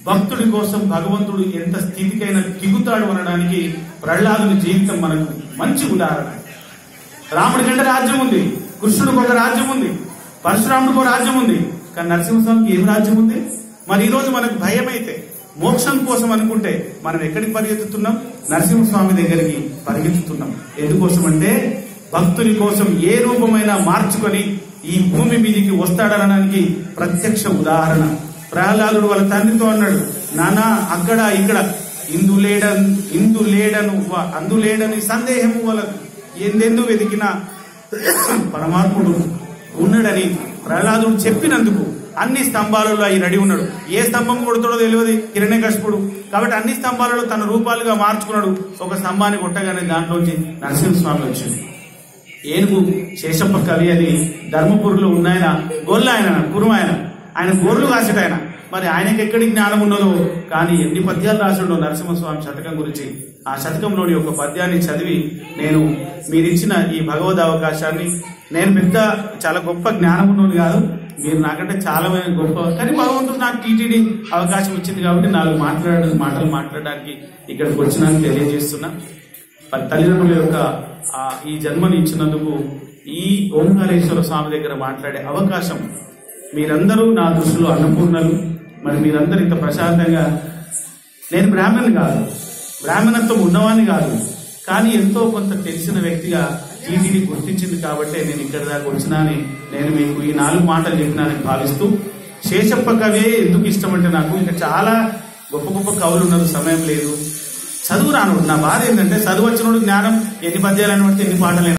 భక్తుడి కోసం భగవంతుడు ఎంత స్థితికైనా దిగుతాడు అనడానికి ప్రహ్లాదుని జీవితం మనకు మంచి ఉదాహరణ. రాముడి కంటే రాజ్యం ఉంది, కృష్ణుడికి ఒక రాజ్యం ఉంది, పరశురాముడికి ఒక రాజ్యం ఉంది, కానీ నరసింహస్వామికి ఏం రాజ్యం ఉంది? మరి ఈ రోజు మనకు భయం అయితే మోక్షం కోసం అనుకుంటే మనం ఎక్కడికి పరిగెత్తుతున్నాం? నరసింహస్వామి దగ్గరికి పరిగెత్తుతున్నాం. ఎందుకోసం అంటే భక్తుని కోసం ఏ రూపమైనా మార్చుకొని ఈ భూమి మీదికి వస్తాడనడానికి ప్రత్యక్ష ఉదాహరణ. ప్రహ్లాదుడు వాళ్ళ తండ్రితో అన్నాడు, నానా అక్కడ ఇక్కడ అందులేడని సందేహము వాళ్ళకు ఎందెందు వెతికినా పరమాత్ముడు ఉన్నాడని ప్రహ్లాదుడు చెప్పినందుకు అన్ని స్తంభాలలో అయి రెడీ ఉన్నాడు. ఏ స్తంభం కొడుతాడో తెలియదు హిరణ్యకశిపుడు, కాబట్టి అన్ని స్తంభాలలో తన రూపాలుగా మార్చుకున్నాడు. ఒక స్తంభాన్ని కొట్టగానే దాంట్లోంచి నరసింహస్వామి వచ్చింది. ఏనుగు శేషప్ప కవి అని ధర్మపురిలో ఉన్నాయన గొల్ల ఆయన కురుమాయన, ఆయన గొర్రెలు కాసాడు ఆయన. మరి ఆయనకి ఎక్కడి జ్ఞానం ఉన్నదో, కానీ ఎన్ని పద్యాలు రాసాడో నరసింహస్వామి శతకం గురించి. ఆ శతకంలోని ఒక పద్యాన్ని చదివి నేను మీరిచ్చిన ఈ భగవద్ అవకాశాన్ని, నేను పెద్ద చాలా గొప్ప జ్ఞానం ఉన్నది కాదు, మీరు నాకంటే చాలా గొప్ప, కానీ భగవంతుడు నాకు టీటీడీ అవకాశం ఇచ్చింది కాబట్టి 4 మాటలు మాట్లాడడానికి ఇక్కడికి వచ్చినాను తెలియజేస్తున్నా. తల్లిదండ్రుల యొక్క ఈ జన్మని ఇచ్చినందుకు ఈ ఓంకారేశ్వర స్వామి దగ్గర మాట్లాడే అవకాశం, మీరందరూ నా దృష్టిలో అన్నపూర్ణలు. మరి మీరందరూ ఇంత ప్రశాంతంగా, నేను బ్రాహ్మణుని కాదు, బ్రాహ్మణత్వం ఉన్నవాడిని కాదు, కానీ ఎంతో కొంత తెలిసిన వ్యక్తిగా టీటీడీ గుర్తించింది కాబట్టి నేను ఇక్కడి దాకా వచ్చినాని నేను మీకు ఈ 4 మాటలు చెప్పినానని భావిస్తూ, శేషప్ప కవే ఎందుకు ఇష్టం అంటే నాకు ఇంకా చాలా గొప్ప గొప్ప కవులు ఉన్నారు, సమయం లేదు, చదువు రాను. నా బాధ ఏంటంటే చదువు వచ్చినోడు జ్ఞానం ఎన్ని పద్యాలు అని పడితే ఎన్ని పాటలు